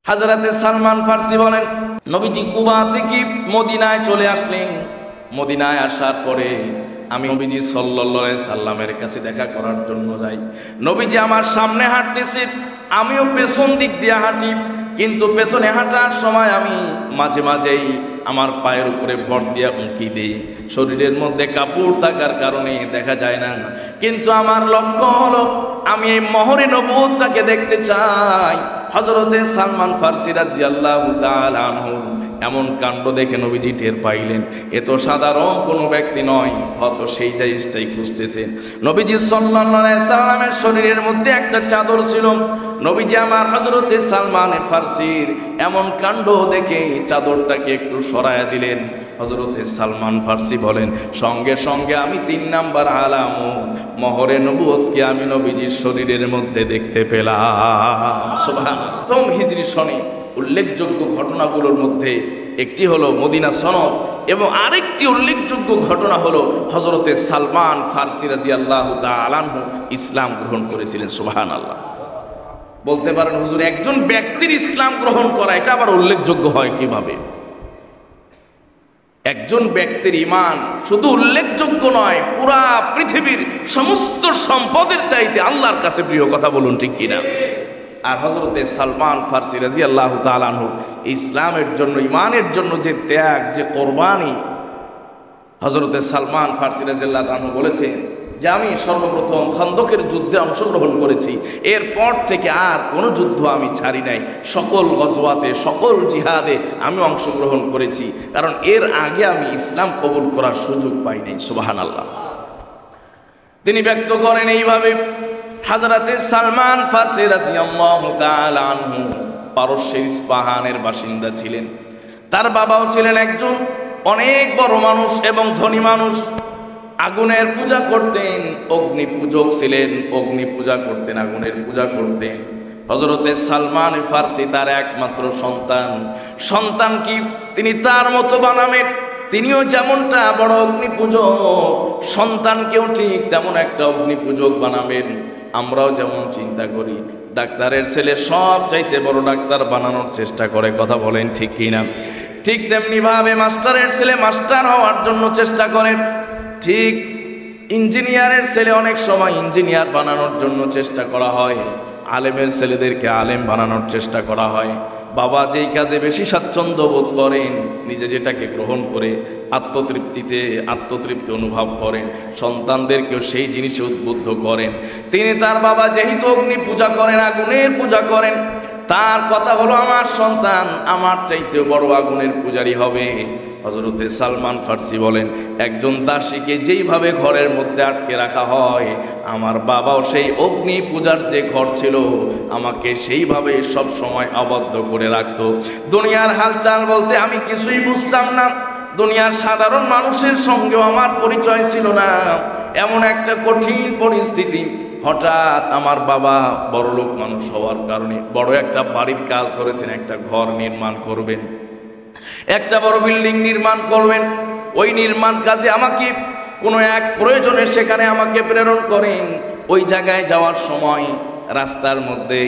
হযরতে সালমান ফারসি বলেন, নবীজি কুবা থেকে মদিনায় চলে আসলেন। মদিনায় আসার পরে আমি নবীজি সাল্লাল্লাহু আলাইহি সাল্লামের কাছে দেখা করার জন্য যাই। নবীজি আমার সামনে হাঁটতেছে, আমিও পেছন দিক দিয়ে হাঁটি, কিন্তু পেছনে হাঁটার সময় আমি মাঝে মাঝেই আমার পায়ের উপরে ভর দিয়ে উঁকি দিই। শরীরের মধ্যে কাপড় থাকার কারণে দেখা যায় না, কিন্তু আমার লক্ষ্য হলো আমি এই মহরে নবুয়তটাকে দেখতে চাই। হযরতে সালমান ফারসি রাদিয়াল্লাহু তাআলা আনহু এমন কাণ্ড দেখে নবীজি টের পাইলেন এ তো সাধারণ কোনো ব্যক্তি নয়, হয়তো সেই জিনিসটাই খুঁজতেছেন। নবীজি সাল্লাল্লাহু আলাইহি সাল্লামের শরীরের মধ্যে একটা চাদর ছিল। নবীজি আমার হযরতে সালমান ফারসির এমন কাণ্ড দেখে চাদরটাকে একটু সরায়া দিলেন। হযরতে সালমান ফারসি বলেন, সঙ্গে সঙ্গে আমি 3 নাম্বার আলামত মহরে নবুয়তকে আমি নবীজির শরীরের মধ্যে দেখতে পেলাম। সুবহানাল্লাহ। প্রথম হিজরি সনে উল্লেখযোগ্য ঘটনাগুলোর মধ্যে একটি হলো মদিনা সনদ, এবং আরেকটি উল্লেখযোগ্য ঘটনা হলো হযরতে সালমান ফারসি রাদিয়াল্লাহু তাআলা আনহু ইসলাম গ্রহণ করেছিলেন। সুবহানাল্লাহ। বলতে পারেন, হুজুর একজন ব্যক্তির ইসলাম গ্রহণ করা এটা আবার উল্লেখযোগ্য হয় কিভাবে? একজন ব্যক্তির ঈমান শুধু উল্লেখযোগ্য নয়, পুরা পৃথিবীর সমস্ত সম্পদের চাইতে আল্লাহর কাছে প্রিয়। কথা বলুন ঠিক কিনা? আর হযরতে সালমান ফারসি রাদিয়াল্লাহু তাআলা আনহু ইসলামের জন্য, ঈমানের জন্য যে ত্যাগ, যে কোরবানি, হযরতে সালমান ফারসি রাদিয়াল্লাহু আনহু বলেছেন যে আমি সর্বপ্রথম খন্দকের যুদ্ধে অংশগ্রহণ করেছি, এরপর থেকে আর কোনো যুদ্ধ আমি ছাড়ি নাই। সকল গজওয়াতে, সকল জিহাদে আমি অংশগ্রহণ করেছি, কারণ এর আগে আমি ইসলাম কবুল করার সুযোগ পাই নাই। সুবহানাল্লাহ। তিনি ব্যক্ত করেন এইভাবে, হযরতে সালমান ফারসি রাদিয়াল্লাহু তাআলা আনহু পারস্যের ইস্পাহানের বাসিন্দা ছিলেন। তার বাবাও ছিলেন একজন অনেক বড় মানুষ এবং ধনী মানুষ। আগুনের পূজা করতেন, অগ্নি পূজক ছিলেন, অগ্নি পূজা করতেন, আগুনের পূজা করতেন। হযরতে সালমান ফারসি তার একমাত্র সন্তান। সন্তান কি তিনি তার মতো বানাবেন, তিনিও যেমনটা বড় অগ্নি পূজক, সন্তানকেও ঠিক তেমন একটা অগ্নি পূজক বানাবেন। আমরাও যেমন চিন্তা করি ডাক্তারের ছেলে সব চাইতে বড় ডাক্তার বানানোর চেষ্টা করে, কথা বলেন ঠিক কিনা? ঠিক তেমনি ভাবে মাস্টারের ছেলে মাস্টার হওয়ার জন্য চেষ্টা করে, ঠিক ইঞ্জিনিয়ারের ছেলে অনেক সময় ইঞ্জিনিয়ার বানানোর জন্য চেষ্টা করা হয়, আলেমের ছেলেদেরকে আলেম বানানোর চেষ্টা করা হয়। বাবা যেই কাজে বেশি স্বাচ্ছন্দ্য বোধ করেন, নিজে যেটাকে গ্রহণ করে আত্মতৃপ্তি অনুভব করেন, সন্তানদেরকেও সেই জিনিসে উদ্বুদ্ধ করেন। তিনি তার বাবা যেহেতু অগ্নি পূজা করেন, আগুনের পূজা করেন, তার কথা হলো আমার সন্তান আমার চাইতেও বড় আগুনের পূজারী হবে। হযরতে সালমান ফারসি বলেন, একজন দাসীকে যেইভাবে ঘরের মধ্যে আটকে রাখা হয়, আমার বাবাও সেই অগ্নি পূজার যে ঘর ছিল আমাকে সেইভাবে সব সময় আবদ্ধ করে রাখত। দুনিয়ার হালচাল বলতে আমি কিছুই বুঝতাম না, দুনিয়ার সাধারণ মানুষের সঙ্গেও আমার পরিচয় ছিল না। এমন একটা কঠিন পরিস্থিতি, হঠাৎ আমার বাবা বড়লোক মানুষ হওয়ার কারণে বড় একটা বাড়ির কাজ ধরেছেন, একটা ঘর নির্মাণ করবেন, একটা বড় বিল্ডিং নির্মাণ করবেন। ওই নির্মাণ কাজে আমাকে কোনো এক প্রয়োজনে সেখানে আমাকে প্রেরণ করেন। ওই জায়গায় যাওয়ার সময় রাস্তার মধ্যে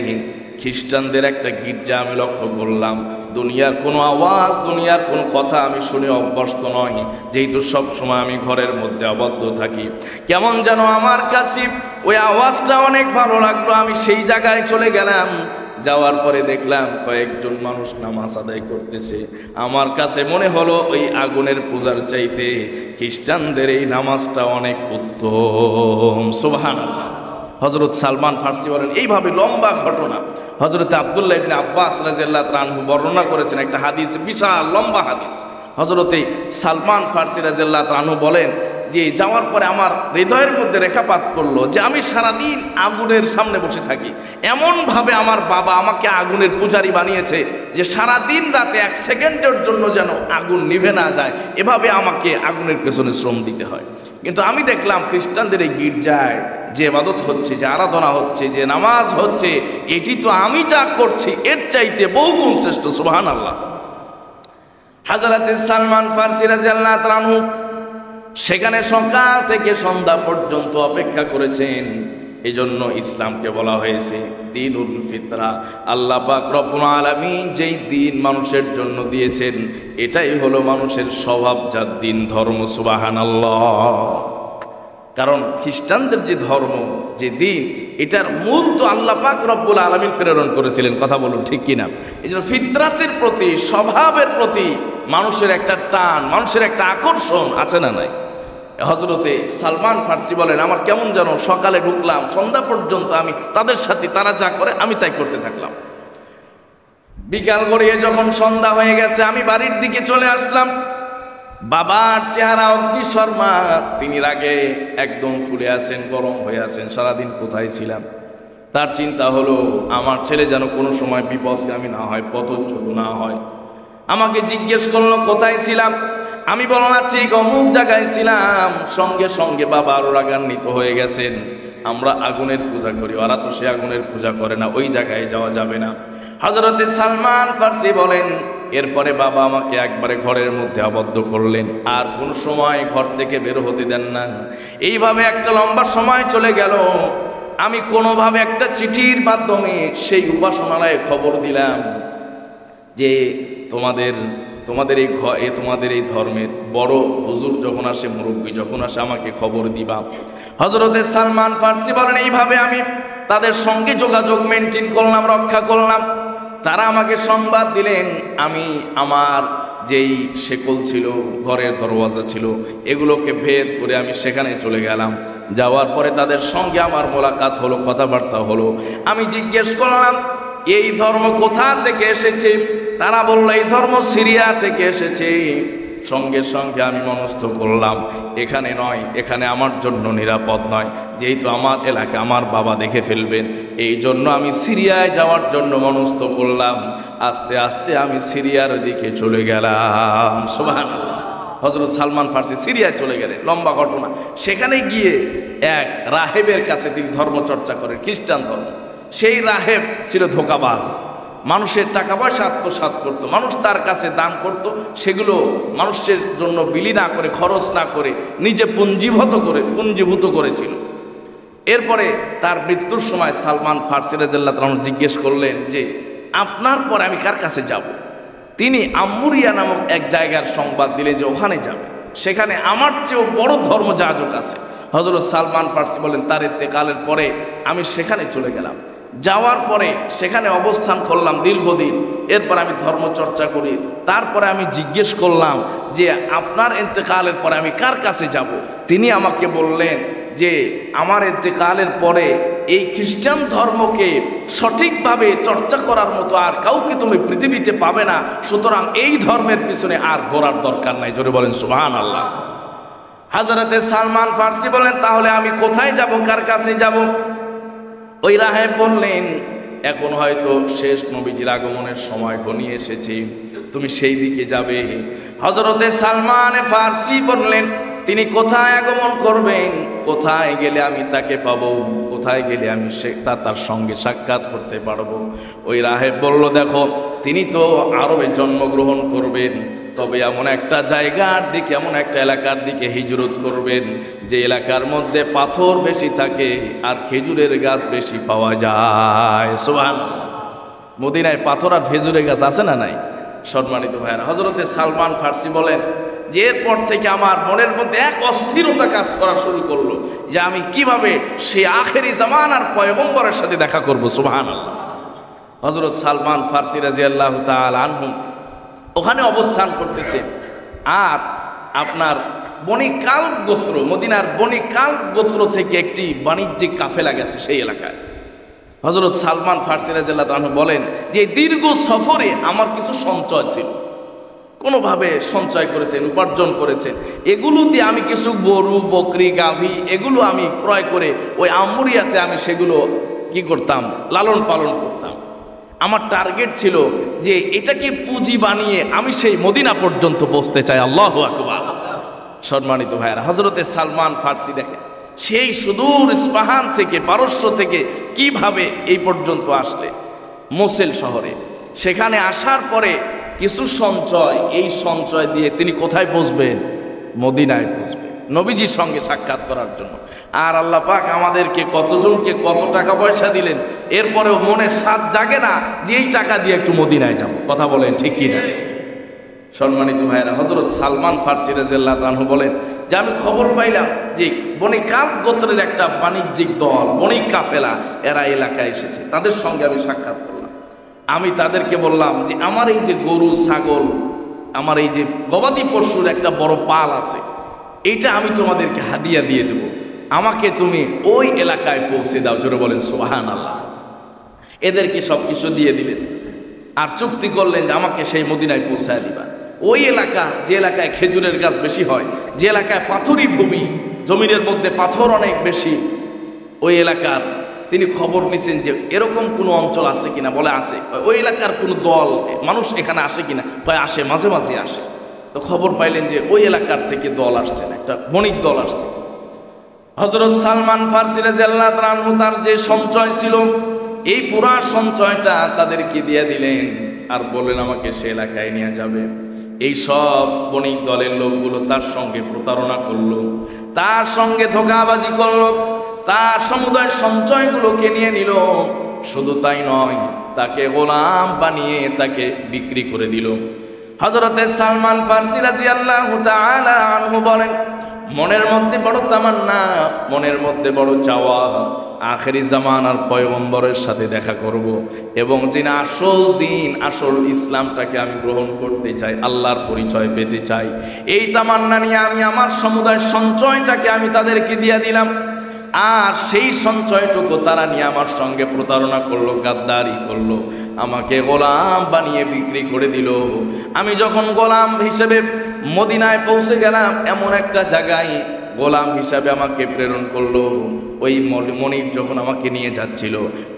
খ্রিস্টানদের একটা গির্জা আমি লক্ষ্য করলাম। দুনিয়ার কোনো আওয়াজ, দুনিয়ার কোনো কথা আমি শুনে অভ্যস্ত নই, যেহেতু সব সময় আমি ঘরের মধ্যে আবদ্ধ থাকি। কেমন যেন আমার কাছে ওই আওয়াজটা অনেক ভালো লাগলো। আমি সেই জায়গায় চলে গেলাম। যাওয়ার পরে দেখলাম কয়েকজন মানুষ নামাজ আদায় করতেছে। আমার কাছে মনে হলো ওই আগুনের পূজার চাইতে খ্রিস্টানদের এই নামাজটা অনেক উত্তম। সুবহানাল্লাহ। হযরত সালমান ফারসি বলেন, এইভাবে লম্বা ঘটনা হযরত আব্দুল্লাহ ইবনে আব্বাস রাদিয়াল্লাহু তাআলা আনহু বর্ণনা করেছেন, একটা হাদিস, বিশাল লম্বা হাদিস। হযরতে সালমান ফারসি রাদিয়াল্লাহু তাআলা আনহু বলেন যে যাওয়ার পরে আমার হৃদয়ের মধ্যে রেখাপাত করলো যে আমি সারাদিন আগুনের সামনে বসে থাকি। এমনভাবে আমার বাবা আমাকে আগুনের পূজারী বানিয়েছে যে সারাদিন রাতে 1 সেকেন্ডের জন্য যেন আগুন নিভে না যায়, এভাবে আমাকে আগুনের পেছনে শ্রম দিতে হয়। কিন্তু আমি দেখলাম খ্রিস্টানদের এই গির্জায় যে ইবাদত হচ্ছে, যে আরাধনা হচ্ছে, যে নামাজ হচ্ছে, এটি তো আমি যা করছি এর চাইতে বহুগুণ শ্রেষ্ঠ। সুবহানাল্লাহ। হযরতে সালমান ফারসি রাদিয়াল্লাহু তাআলা আনহু সেখানে সকাল থেকে সন্ধ্যা পর্যন্ত অপেক্ষা করেছেন। এই জন্য ইসলামকে বলা হয়েছে দ্বীনুল ফিতরা। আল্লাহ পাক রব্বুল আলামিন যেই দিন মানুষের জন্য দিয়েছেন এটাই হলো মানুষের স্বভাবজাত দিন, ধর্ম। সুবহানাল্লাহ। কারণ খ্রিস্টানদের যে ধর্ম, যে দিন, এটার মূল তো আল্লাহ পাক রব্বুল আলামিন প্রেরণ করেছিলেন। কথা বলুন ঠিক কিনা? এই জন্য ফিতরাতের প্রতি, স্বভাবের প্রতি মানুষের একটা টান, মানুষের একটা আকর্ষণ আছে না নাই? হযরতে সালমান ফার্সি বলেন, আমার কেমন যেন সকালে ঢুকলাম, সন্ধ্যা পর্যন্ত আমি তাদের সাথে, তারা যা করে আমি তাই করতে থাকলাম। বিকাল গড়িয়ে যখন সন্ধ্যা হয়ে গেছে আমি বাড়ির দিকে চলে আসলাম। বাবার চেহারা অগ্নিশর্মা, তিনি রাগে একদম ফুলে আছেন, গরম হয়ে আছেন। সারাদিন কোথায় ছিলাম? তার চিন্তা হলো আমার ছেলে যেন কোনো সময় বিপদগামী না হয়, পথচ্যুত না হয়। আমাকে জিজ্ঞেস করলো কোথায় ছিলাম। আমি বললাম ঠিক অমুক জায়গায় ছিলাম। সঙ্গে সঙ্গে বাবা আরো রাগান্বিত হয়ে গেছেন। আমরা আগুনের পূজা করি, ওরা তো সে আগুনের পূজা করে না, ওই জায়গায় যাওয়া যাবে না। হযরতে সালমান ফার্সি বলেন, এরপরে বাবা আমাকে একবারে ঘরের মধ্যে আবদ্ধ করলেন, আর কোন সময় ঘর থেকে বের হতে দেন না। এইভাবে একটা লম্বা সময় চলে গেল। আমি কোনোভাবে একটা চিঠির মাধ্যমে সেই উপাসনালয়ে খবর দিলাম যে তোমাদের এই ধর্মের বড় হুজুর যখন আসে, মুরব্বী যখন আসে, আমাকে খবর দিবা। হযরতে সালমান ফার্সি বলেন, এইভাবে আমি তাদের সঙ্গে যোগাযোগ মেনটেন করলাম, রক্ষা করলাম। তারা আমাকে সংবাদ দিলেন। আমি আমার যেই শেকল ছিল, ঘরের দরওয়াজা ছিল, এগুলোকে ভেদ করে আমি সেখানে চলে গেলাম। যাওয়ার পরে তাদের সঙ্গে আমার মোলাকাত হলো, কথাবার্তা হলো। আমি জিজ্ঞেস করলাম এই ধর্ম কোথা থেকে এসেছে? তারা বলল এই ধর্ম সিরিয়া থেকে এসেছে। সঙ্গে সঙ্গে আমি মনস্থ করলাম এখানে নয়, এখানে আমার জন্য নিরাপদ নয়, যেহেতু আমার এলাকা আমার বাবা দেখে ফেলবেন। এই জন্য আমি সিরিয়ায় যাওয়ার জন্য মনস্থ করলাম। আস্তে আস্তে আমি সিরিয়ার দিকে চলে গেলাম। সুবহানাল্লাহ। হযরত সালমান ফার্সি সিরিয়ায় চলে গেলেন, লম্বা ঘটনা। সেখানে গিয়ে এক রাহেবের কাছে তিনি ধর্ম চর্চা করেন, খ্রিস্টান ধর্ম। সেই রাহেব ছিল ধোঁকাবাজ, মানুষের টাকা পয়সা আত্মসাৎ করত, মানুষ তার কাছে দান করত, সেগুলো মানুষের জন্য বিলি না করে, খরচ না করে নিজে পুঞ্জীভূত করেছিল। এরপরে তার মৃত্যুর সময় সালমান ফার্সি রাদিয়াল্লাহু তাআলা জিজ্ঞেস করলেন যে আপনার পরে আমি কার কাছে যাব? তিনি আম্মুরিয়া নামক এক জায়গার সংবাদ দিলেন যে ওখানে যাবে, সেখানে আমার চেয়েও বড় ধর্মযাজক আছে। হযরত সালমান ফার্সি বলেন তার ইন্তেকালের পরে আমি সেখানে চলে গেলাম। যাওয়ার পরে সেখানে অবস্থান করলাম দীর্ঘদিন। এরপর আমি ধর্ম চর্চা করি। তারপরে আমি জিজ্ঞেস করলাম যে আপনার ইন্তেকালের পরে আমি কার কাছে যাব? তিনি আমাকে বললেন যে আমার ইন্তেকালের পরে এই খ্রিস্টান ধর্মকে সঠিকভাবে চর্চা করার মতো আর কাউকে তুমি পৃথিবীতে পাবে না, সুতরাং এই ধর্মের পিছনে আর ঘোরার দরকার নাই। জোরে বলেন সুবহানাল্লাহ। হযরতে সালমান ফার্সি বলেন তাহলে আমি কোথায় যাব, কার কাছে যাব? ওই রাহেব বললেন এখন হয়তো শেষ নবীজির আগমনের সময় ঘনিয়ে এসেছে, তুমি সেই দিকে যাবে। হযরতে সালমান ফার্সি বললেন তিনি কোথায় আগমন করবেন, কোথায় গেলে আমি তাকে পাবো, কোথায় গেলে আমি তার সঙ্গে সাক্ষাৎ করতে পারবো? ওই রাহেব বলল দেখো তিনি তো আরবে জন্মগ্রহণ করবেন, তবে এমন একটা জায়গার দিকে, এমন একটা এলাকার দিকে হিজরত করবেন যে এলাকার মধ্যে পাথর বেশি থাকে আর খেজুরের গাছ বেশি পাওয়া যায়। সুবহানাল্লাহ। মদিনায় পাথর আর খেজুরের গাছ আছে না নাই? সম্মানিত ভাইয়েরা, হযরতে সালমান ফার্সি বলেন যে এরপর থেকে আমার মনের মধ্যে এক অস্থিরতা কাজ করা শুরু করলো যে আমি কিভাবে সেই আখেরি জামানার পয়গম্বরের সাথে দেখা করব। সুবহানাল্লাহ। হযরত সালমান ফার্সি রাদিয়াল্লাহু তাআলা আনহু ওখানে অবস্থান করতেছে। আর আপনার বনি কালব গোত্র, মদিনার বনি কালব গোত্র থেকে একটি বাণিজ্যিক কাফেলা গেছে সেই এলাকায়। হযরত সালমান ফার্সি রাদিয়াল্লাহু আনহু বলেন যে দীর্ঘ সফরে আমার কিছু সঞ্চয় ছিল, কোনোভাবে সঞ্চয় করেছেন, উপার্জন করেছেন, এগুলো দিয়ে আমি কিছু গরু, বকরি, গাভী এগুলো আমি ক্রয় করে ওই আম্মুরিয়াতে আমি সেগুলো কি করতাম, লালন পালন করতাম। আমার টার্গেট ছিল যে এটাকে পুঁজি বানিয়ে আমি সেই মদিনা পর্যন্ত পৌঁছতে চাই। আল্লাহু আকবার। সম্মানিত ভাইয়েরা, হযরতে সালমান ফার্সি দেখেন সেই সুদূর ইস্পাহান থেকে, পারস্য থেকে কিভাবে এই পর্যন্ত আসলে মোসেল শহরে। সেখানে আসার পরে কিছু সঞ্চয়, এই সঞ্চয় দিয়ে তিনি কোথায় পৌঁছবেন? মদিনায় পৌঁছবেন। নবীজির সঙ্গে সাক্ষাৎ করার জন্য। আর আল্লাহ পাক আমাদেরকে কতজনকে কত টাকা পয়সা দিলেন, এরপরেও মনের স্বাদ জাগে না যে এই টাকা দিয়ে একটু মদিনায় যাব। কথা বলেন ঠিক কি না? সম্মানিত ভাইরা, হযরত সালমান ফারসি রাদিয়াল্লাহু আনহু বলেন যে আমি খবর পাইলাম যে বনি কাব গোত্রের একটা বাণিজ্যিক দল, বণিক কাফেলা, এরা এলাকায় এসেছে, তাদের সঙ্গে আমি সাক্ষাৎ করলাম। আমি তাদেরকে বললাম যে আমার এই যে গরু ছাগল, আমার এই যে গবাদি পশুর একটা বড় পাল আছে, এইটা আমি তোমাদেরকে হাদিয়া দিয়ে দেব, আমাকে তুমি ওই এলাকায় পৌঁছে দাও। জোরে বলেন সুবহানাল্লাহ। এদেরকে সব কিছু দিয়ে দিলেন আর চুক্তি করলেন যে আমাকে সেই মদিনায় পৌঁছায় দিবা। ওই এলাকা, যে এলাকায় খেজুরের গাছ বেশি হয়, যে এলাকায় পাথরি ভূমি, জমিনের মধ্যে পাথর অনেক বেশি, ওই এলাকার তিনি খবর নিছেন যে এরকম কোনো অঞ্চল আছে কিনা। বলে আছে। ওই এলাকার কোনো দল মানুষ এখানে আসে কিনা? প্রায় আসে, মাঝে মাঝে আসে। তো খবর পাইলেন যে ওই এলাকার থেকে দল আসছেন, একটা বণিক দল আসছে। হযরত সালমান ফারসি রাদিয়াল্লাহু আনহু তার যে সঞ্চয় ছিল, এই পুরা সঞ্চয়টা তাদেরকে দিয়ে দিলেন আর বললেন আমাকে সে এলাকায় নিয়ে যাবে। এই সব বণিক দলের লোকগুলো তার সঙ্গে প্রতারণা করলো, তার সঙ্গে ধোঁকাবাজি করলো, তার সমুদায় সঞ্চয়গুলোকে নিয়ে নিল। শুধু তাই নয়, তাকে গোলাম বানিয়ে তাকে বিক্রি করে দিল। হযরতে সালমান ফারসি রাদিয়াল্লাহু তাআলা আনহু বলেন, মনের মধ্যে বড় তামান্না, মনের মধ্যে বড় চাওয়া, আখেরি জামানার পয়গম্বরের সাথে দেখা করব এবং যিনি আসল দিন, আসল ইসলামটাকে আমি গ্রহণ করতে চাই, আল্লাহর পরিচয় পেতে চাই। এই তামান্না নিয়ে আমি আমার সমুদায় সঞ্চয়টাকে আমি তাদেরকে দিয়ে দিলাম। আর সেই সঞ্চয়টুকু তারা নিয়ে আমার সঙ্গে প্রতারণা করলো, গাদ্দারি করলো, আমাকে গোলাম বানিয়ে বিক্রি করে দিল। আমি যখন গোলাম হিসেবে মদিনায় পৌঁছে গেলাম, এমন একটা জায়গায় গোলাম হিসাবে আমাকে প্রেরণ করলো। ওই মনিব যখন আমাকে নিয়ে যাচ্ছিল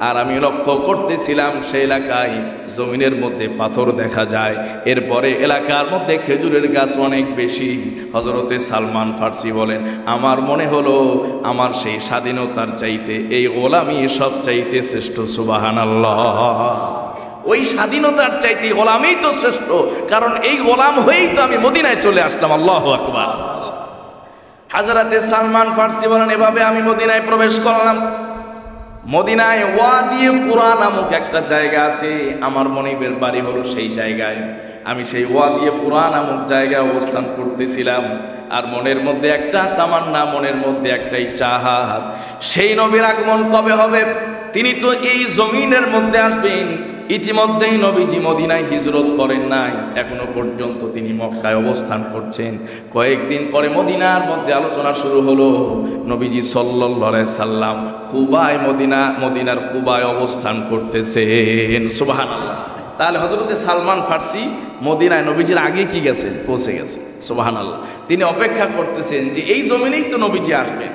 আর আমি লক্ষ্য করতেছিলাম সেই এলাকায় জমিনের মধ্যে পাথর দেখা যায়, এরপরে এলাকার মধ্যে খেজুরের গাছ অনেক বেশি। হযরতে সালমান ফারসি বলেন, আমার মনে হলো আমার সেই স্বাধীনতার চাইতে এই গোলামি সব চাইতে শ্রেষ্ঠ। সুবহানাল্লাহ। ওই স্বাধীনতার চাইতে গোলামই তো শ্রেষ্ঠ, কারণ এই গোলাম হয়েই তো আমি মদিনায় চলে আসলাম। আল্লাহু আকবার। হযরতে সালমান ফারসি বলেন, এভাবে আমি মদিনায় প্রবেশ করলাম। মদিনায় ওয়াদি কুরা নামক একটা জায়গা আছে, আমার মনিবের বাড়ি হলো সেই জায়গায়। আমি সেই ওয়াদি কুরা নামক জায়গায় অবস্থান করতেছিলাম আর মনের মধ্যে একটা তামান্না, মনের মধ্যে একটাই চাহাত, সেই নবীর আগমন কবে হবে, তিনি তো এই জমিনের মধ্যে আসবেন। ইতিমধ্যেই নবীজি মদিনায় হিজরত করেন নাই, এখনো পর্যন্ত তিনি মক্কায় অবস্থান করছেন। কয়েকদিন পরে মদিনার মধ্যে আলোচনা শুরু হলো। নবীজি সাল্লাল্লাহু আলাইহি সাল্লাম কুবায়, মদিনার কুবায় অবস্থান করতেছেন। সুবহানাল্লাহ। তাহলে হযরতে সালমান ফারসি মদিনায় নবীজির আগে কি গেছেন? পৌঁছে গেছেন। সুবহানাল্লাহ। তিনি অপেক্ষা করতেছেন যে এই জমিনেই তো নবীজি আসবেন।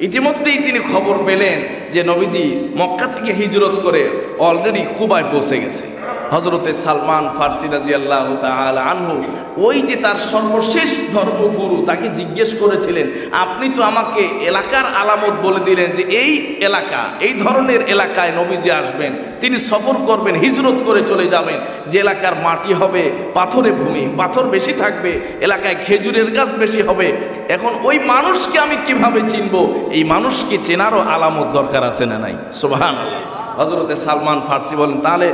ইতিমধ্যেই তিনি খবর পেলেন যে নবীজি মক্কা থেকে হিজরত করে অলরেডি কুবায় পৌঁছে গেছে। হযরতে সালমান ফারসি রাদিয়াল্লাহু তাআলা আনহু ওই যে তার সর্বশেষ ধর্মগুরু তাকে জিজ্ঞেস করেছিলেন, আপনি তো আমাকে এলাকার আলামত বলে দিলেন যে এই এলাকা, এই ধরনের এলাকায় নবীজি আসবেন, তিনি সফর করবেন, হিজরত করে চলে যাবেন, যে এলাকার মাটি হবে পাথরে ভূমি, পাথর বেশি থাকবে, এলাকায় খেজুরের গাছ বেশি হবে। এখন ওই মানুষকে আমি কিভাবে চিনব? এই মানুষকে চেনারও আলামত দরকার আছে না নাই? সুবহানাল্লাহ। হযরতে সালমান ফারসি বলেন, তাহলে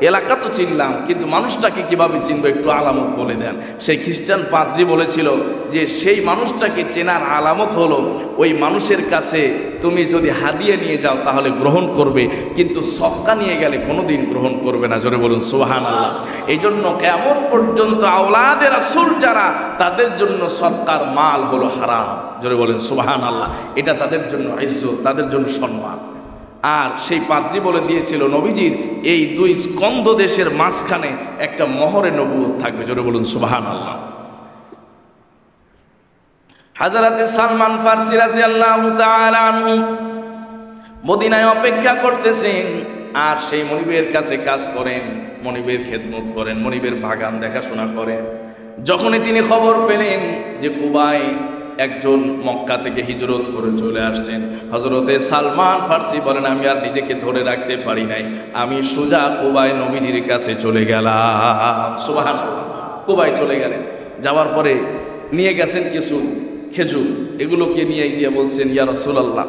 এলাকা তো চিনলাম, কিন্তু মানুষটাকে কিভাবে চিনবো, একটু আলামত বলে দেন। সেই খ্রিস্টান পাদ্রী বলেছিল যে সেই মানুষটাকে চেনার আলামত হলো ওই মানুষের কাছে তুমি যদি হাদিয়া নিয়ে যাও তাহলে গ্রহণ করবে, কিন্তু সদকা নিয়ে গেলে কোনোদিন গ্রহণ করবে না। জোরে বলুন সুবহানাল্লাহ। এই জন্য কিয়ামত পর্যন্ত আওলাদে রাসূল যারা, তাদের জন্য সদকার মাল হলো হারাম। জোরে বলেন সুবহানাল্লাহ। এটা তাদের জন্য ইজ্জত, তাদের জন্য সম্মান। আর সেই পাদ্রী বলে দিয়েছিল নবীজির এই দুই স্কন্ধ দেশের মাঝখানে একটা মোহরে নবুয়ত থাকবে। জোরে বলুন সুবহানাল্লাহ। হযরতে সালমান ফারসি রাদিয়াল্লাহু তাআলা আনহু মদিনায় অপেক্ষা করতেছেন আর সেই মনিবের কাছে কাজ করেন, মনিবের খেদমত করেন, মনিবের বাগান দেখাশোনা করেন। যখনই তিনি খবর পেলেন যে কুবায় একজন মক্কা থেকে হিজরত করে চলে আসছেন, হযরতে সালমান ফারসি বলেন, আমি আর নিজেকে ধরে রাখতে পারি নাই, আমি সোজা কুবায় নবীজির কাছে চলে গেলাম। সুবহানাল্লাহ। কুবায় চলে গেলেন, যাওয়ার পরে নিয়ে গেছেন কিছু খেজুর, এগুলোকে নিয়ে গিয়ে বলছেন, ইয়া রাসূলুল্লাহ,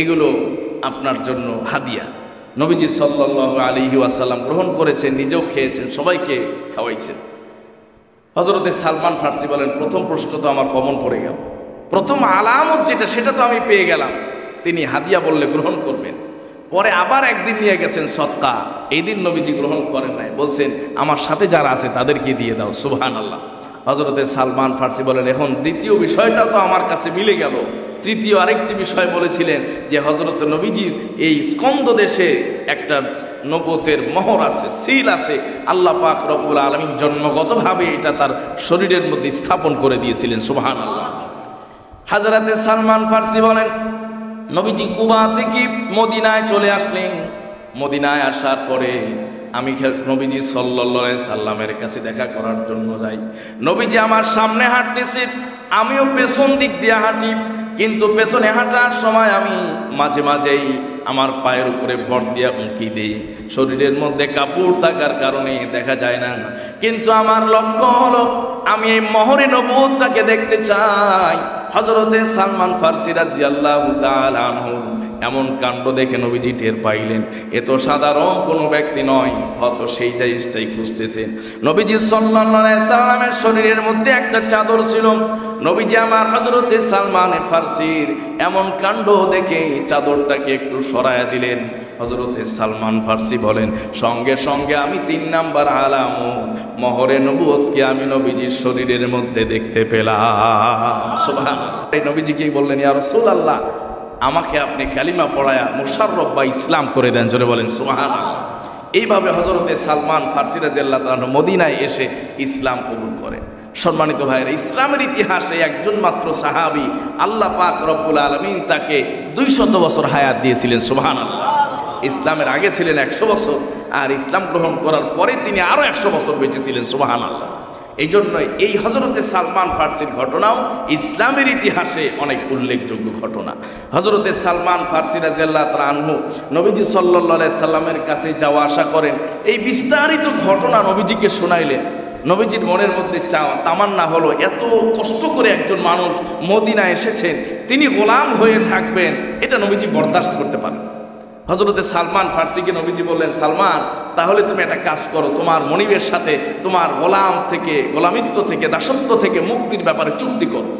এগুলো আপনার জন্য হাদিয়া। নবীজি সাল্লাল্লাহু আলাইহি ওয়াসাল্লাম গ্রহণ করেছেন, নিজেও খেয়েছেন, সবাইকে খাওয়াইছেন। হযরতে সালমান ফার্সি বলেন, প্রথম প্রশ্ন তো আমার কমন পড়ে গেল, প্রথম আলামত যেটা সেটা তো আমি পেয়ে গেলাম, তিনি হাদিয়া বললে গ্রহণ করবেন। পরে আবার একদিন নিয়ে গেছেন সদকা, এই দিন নবীজি গ্রহণ করেন নাই, বলছেন আমার সাথে যারা আছে তাদেরকে দিয়ে দাও। সুবহানাল্লাহ। হযরতে সালমান ফার্সি বলেন, এখন দ্বিতীয় বিষয়টা তো আমার কাছে মিলে গেল। তৃতীয় আরেকটি বিষয় বলেছিলেন যে হযরত নবীজির এই স্কন্দ দেশে একটা নবুয়তের মোহর আছে, সিল আছে, আল্লাহ পাক রব্বুল আলামিন জন্মগতভাবে এটা তার শরীরের মধ্যে স্থাপন করে দিয়েছিলেন। সুবহানাল্লাহ। হযরতে সালমান ফার্সি বলেন, নবীজি কুবা থেকে মদিনায় চলে আসলেন। মদিনায় আসার পরে আমি নবীজি সাল্লাল্লাহু আলাইহি সাল্লামের কাছে দেখা করার জন্য যাই। নবীজি আমার সামনে হাঁটতেছে, আমিও পেছন দিক দিয়ে হাঁটি, কিন্তু পেছনে হাঁটার সময় আমি মাঝে মাঝেই আমার পায়ের উপরে ভর দিয়ে উঁকি দিই। শরীরের মধ্যে কাপড় থাকার কারণে দেখা যায় না, কিন্তু আমার লক্ষ্য হলো আমি এই মোহরে নবুয়তটাকে দেখতে চাই। হযরতে সালমান ফার্সি রাদিয়াল্লাহু তাআলা আনহু এমন কাণ্ড দেখে নবীজি টের পাইলেন, এ তো সাধারণ কোনো ব্যক্তি নয়, হয়তো সেই জিনিসটাই খুঁজতেছেন। নবীজি সাল্লাল্লাহু আলাইহি সাল্লামের শরীরের মধ্যে একটা চাদর ছিল। নবীজি আমার হযরতে সালমান ফার্সির এমন কাণ্ড দেখে চাদরটাকে একটু সরায়া দিলেন। হযরতে সালমান ফার্সি বলেন, সঙ্গে সঙ্গে আমি 3 নাম্বার আলামত মোহরে নবুয়তকে আমি নবীজির শরীরের মধ্যে দেখতে পেলাম। সুবহানাল্লাহ। এই নবীজিকে বললেন, ইয়া রাসূলুল্লাহ, আমাকে আপনি কালিমা পড়ায়া মুশাররফ বা ইসলাম করে দেন। জোরে বলেন সুবহানাল্লাহ। এইভাবে হযরতে সালমান ফার্সি রাদিয়াল্লাহু তাআলা মদিনায় এসে ইসলাম কবুল করেন। সম্মানিত ভাইয়েরা, ইসলামের ইতিহাসে একজন মাত্র সাহাবী আল্লাহ পাক রব্বুল আলামিন তাকে 200 বছর হায়াত দিয়েছিলেন। সুবহানাল্লাহ। ইসলামের আগে ছিলেন 100 বছর, আর ইসলাম গ্রহণ করার পরে তিনি আরো 100 বছর বেঁচে ছিলেন। সুবহানাল্লাহ। এই জন্য এই হযরতে সালমান ফার্সির ঘটনাও ইসলামের ইতিহাসে অনেক উল্লেখযোগ্য ঘটনা। হযরতে সালমান ফার্সি রাদিয়াল্লাহু তাআলা আনহু নবীজি সাল্লাল্লাহু আলাইহি সাল্লামের কাছে যাওয়া আসা করেন। এই বিস্তারিত ঘটনা নবীজিকে শোনাইলেন। নবীজির মনের মধ্যে চাওয়া তামান্না হলো, এত কষ্ট করে একজন মানুষ মদিনায় এসেছেন, তিনি গোলাম হয়ে থাকবেন, এটা নবীজি বরদাস্ত করতে পারেন। হযরতে সালমান ফার্সিকে নবীজি বললেন, সালমান, তাহলে তুমি একটা কাজ করো, তোমার মনিবের সাথে তোমার গোলামিত্ব থেকে দাসত্ব থেকে মুক্তির ব্যাপারে চুক্তি করো।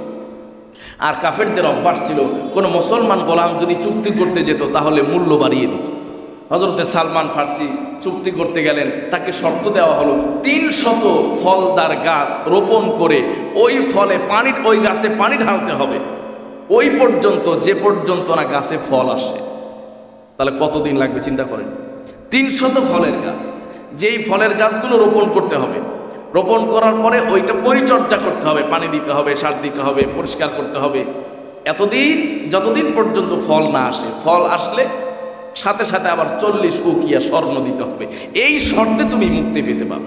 আর কাফেরদের অভ্যাস ছিল, কোনো মুসলমান গোলাম যদি চুক্তি করতে যেত তাহলে মূল্য বাড়িয়ে দিত। হযরতে সালমান ফার্সি চুক্তি করতে গেলেন, তাকে শর্ত দেওয়া হলো 300 ফলদার গাছ রোপণ করে ওই গাছে পানি ঢালতে হবে ওই পর্যন্ত, যে পর্যন্ত না গাছে ফল আসে। তাহলে কতদিন লাগবে চিন্তা করেন। 300 ফলের গাছ, যেই ফলের গাছগুলো রোপণ করতে হবে, রোপণ করার পরে ওইটা পরিচর্যা করতে হবে, পানি দিতে হবে, সার দিতে হবে, পরিষ্কার করতে হবে, যতদিন পর্যন্ত ফল না আসে। ফল আসলে সাথে সাথে আবার 40 উকিয়া স্বর্ণ দিতে হবে। এই শর্তে তুমি মুক্তি পেতে পারো।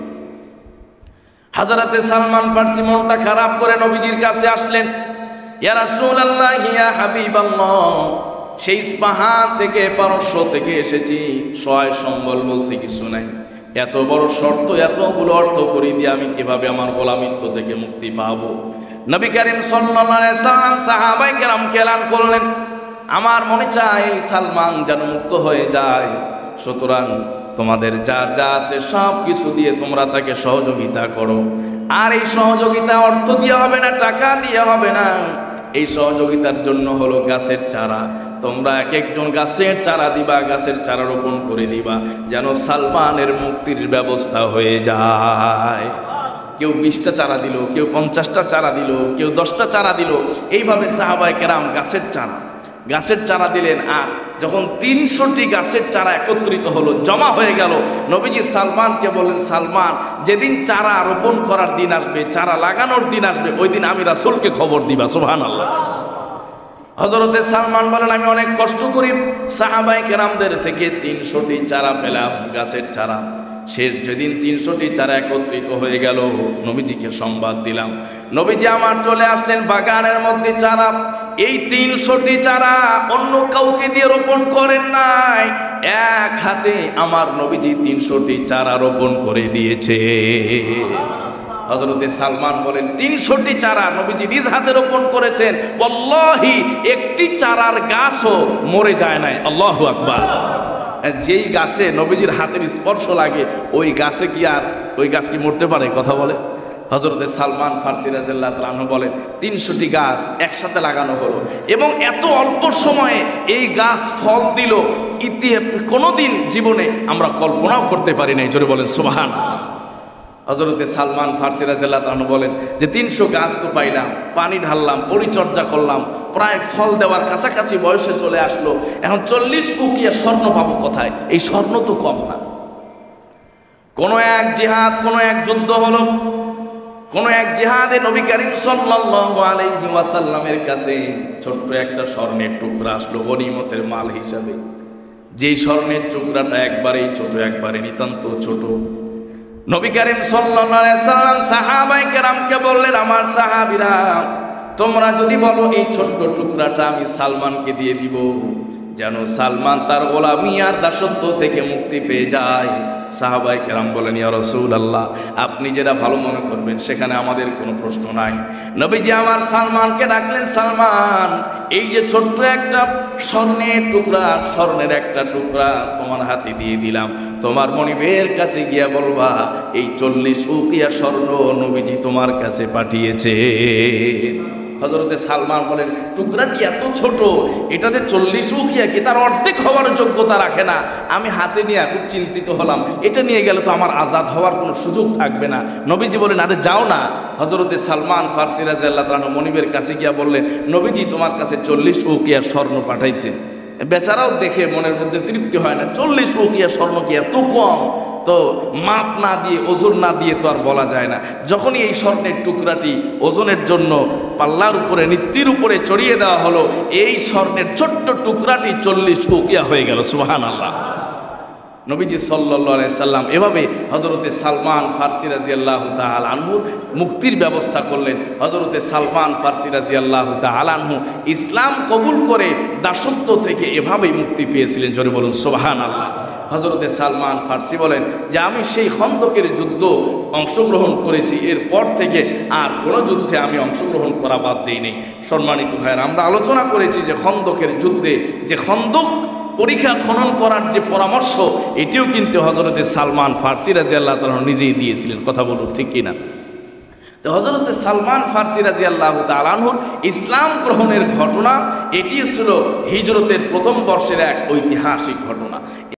হযরতে সালমান ফার্সি মনটা খারাপ করে নবীজির কাছে আসলেন, ইয়া রাসূলুল্লাহ, ইয়া হাবিবাল্লাহ, সেই ইস্পাহান থেকে পারস্য থেকে এসেছি, সহায় সম্বল বলতে কিছু নাই, এত বড় শর্ত, এতগুলো অর্থ করে দিয়ে আমি কিভাবে আমার গোলামিত্ব থেকে মুক্তি পাবো? নবী করিম সাল্লাল্লাহু আলাইহি সাল্লাম সাহাবায়ে কেরামকে এলান করলেন, আমার মনে চায় সালমান যেন মুক্ত হয়ে যায়, সুতরাং তোমাদের যার যা আছে সব কিছু দিয়ে তোমরা তাকে সহযোগিতা করো। আর এই সহযোগিতা অর্থ দিয়ে হবে না, টাকা দিয়ে হবে না, এই সহযোগিতার জন্য হলো গাছের চারা। তোমরা এক একজন গাছের চারা দিবা, গাছের চারা রোপণ করে দিবা, যেন সালমানের মুক্তির ব্যবস্থা হয়ে যায়। কেউ 20টা চারা দিল, কেউ 50টা চারা দিল, কেউ 10টা চারা দিল। এইভাবে সাহাবায়ে কেরাম গাছের চারা দিলেন। আর যখন 300টি গাছের চারা একত্রিত হলো, জমা হয়ে গেল, নবীজি সালমানকে বললেন, সালমান, যেদিন চারা রোপণ করার দিন আসবে, চারা লাগানোর দিন আসবে, ওই দিন আমি রাসূলকে খবর দিবা। সুবহানাল্লাহ। হযরতে সালমান বলেন, আমি অনেক কষ্ট করি সাহাবায়ে কেরামদের থেকে 300টি চারা পেলাম, গাছের চারা। শেষ যেদিন 300টি চারা একত্রিত হয়ে গেল, নবীজিকে সংবাদ দিলাম। নবীজি আমার চলে আসলেন, বাগানের মধ্যে চারা। এই 300টি চারা অন্য কাউকে দিয়ে রোপণ করেন নাই, এক হাতে আমার নবীজি 300টি চারা রোপণ করে দিয়েছে। হযরতে সালমান বলেন 300টি চারা নবীজি নিজ হাতে রোপণ করেছেন, ওয়াল্লাহি একটি চারার গাছও মরে যায় নাই। আল্লাহু আকবার। যেই গাছে নবীজির হাতের স্পর্শ লাগে ওই গাছে কি আর ওই গাছ কি মরতে পারে? কথা বলে। হযরতে সালমান ফারসি রাদিয়াল্লাহু তাআলা আনহু বলেন 300টি গাছ একসাথে লাগানো হলো এবং এত অল্প সময়ে এই গাছ ফল দিল, কোনোদিন জীবনে আমরা কল্পনাও করতে পারি নাই। জোরে বলেন সুবহানাল্লাহ। হযরতে সালমান ফারসি রাদিয়াল্লাহু তাআলা আনহু বলেন যে 300 গাছ তো পাইলাম, পানি ঢাললাম, পরিচর্যা করলাম, প্রায় ফল দেওয়ার কাছাকাছি বয়সে চলে আসলো, এখন 40 উকিয়া স্বর্ণ পাবো কোথায়? এই স্বর্ণ তো কম না। কোন এক জিহাদ, কোন এক যুদ্ধ হলো, কোন এক জিহাদে নবী করিম সাল্লাল্লাহু আলাইহি ওয়াসাল্লামের কাছে ছোট্ট একটা স্বর্ণের টুকরা আসলো গনিমতের মাল হিসাবে। যেই স্বর্ণের টুকরাটা একবারেই ছোট, একবারে নিতান্ত ছোট। নবী করিম সাল্লাল্লাহু আলাইহি ওয়াসাল্লাম সাহাবায়ে কেরামকে বললেন, আমার সাহাবীরা তোমরা যদি বলো এই ছোট্ট টুকরাটা আমি সালমানকে দিয়ে দিব, যেন সালমান তার গোলামি আর দাসত্ব থেকে মুক্তি পেয়ে যায়। সাহাবায়ে কেরাম বলেন, ইয়া রাসূলুল্লাহ আপনি যেটা ভালো মনে করবেন সেখানে আমাদের কোনো প্রশ্ন নাই। নবীজি আমার সালমানকে ডাকলেন, সালমান এই যে ছোট্ট একটা স্বর্ণের টুকরা, স্বর্ণের একটা টুকরা তোমার হাতে দিয়ে দিলাম, তোমার মনিবের কাছে গিয়া বলবা এই 40 উকিয়া স্বর্ণ নবীজি তোমার কাছে পাঠিয়েছে। হযরতে সালমান বলেন, টুকরাটি এত ছোট, এটাতে 40 উকিয়া কি তার অর্ধেক হওয়ার যোগ্যতা রাখে না। আমি হাতে নিয়ে খুব চিন্তিত হলাম, এটা নিয়ে গেলে তো আমার আজাদ হওয়ার কোনো সুযোগ থাকবে না। নবীজি বলেন, আরে যাও না। হযরতে সালমান ফারসি রাদিয়াল্লাহু তাআলা মনিবের কাছে গিয়া বললেন, নবীজি তোমার কাছে 40 উকিয়া স্বর্ণ পাঠাইছে। বেচারাও দেখে মনের মধ্যে তৃপ্তি হয় না, 40 উকিয়া স্বর্ণ কি এত কম? তো মাপ না দিয়ে, ওজন না দিয়ে তো আর বলা যায় না। যখনই এই স্বর্ণের টুকরাটি ওজনের জন্য পাল্লার উপরে, নিত্যির উপরে চড়িয়ে দেওয়া হলো, এই স্বর্ণের ছোট্ট টুকরাটি 40 উকিয়া হয়ে গেল। সুবহানাল্লাহ। নবীজি সাল্লাল্লাহু আলাইহি সাল্লাম এভাবে হযরতে সালমান ফারসি রাদিয়াল্লাহু তাআলা আনহুর মুক্তির ব্যবস্থা করলেন। হযরতে সালমান ফারসি রাদিয়াল্লাহু তাআলা আনহু ইসলাম কবুল করে দাসত্ব থেকে এভাবেই মুক্তি পেয়েছিলেন। জোরে বলুন সুবহানাল্লাহ। হযরতে সালমান ফারসি বলেন যে আমি সেই খন্দকের যুদ্ধ অংশগ্রহণ করেছি, এরপর থেকে আর কোনো যুদ্ধে আমি অংশগ্রহণ করা বাদ দিইনি। সম্মানিত ভাইয়েরা, আমরা আলোচনা করেছি যে খন্দকের যুদ্ধে যে খন্দক পরীক্ষা খনন করার যে পরামর্শ, এটিও কিন্তু হযরতে সালমান ফারসি রাদিয়াল্লাহু তাআলা নিজেই দিয়েছিলেন। কথা বলুন ঠিক কিনা? তো হযরতে সালমান ফারসি রাদিয়াল্লাহু তাআলা আনহুর ইসলাম গ্রহণের ঘটনা, এটি ছিল হিজরতের প্রথম বর্ষের এক ঐতিহাসিক ঘটনা।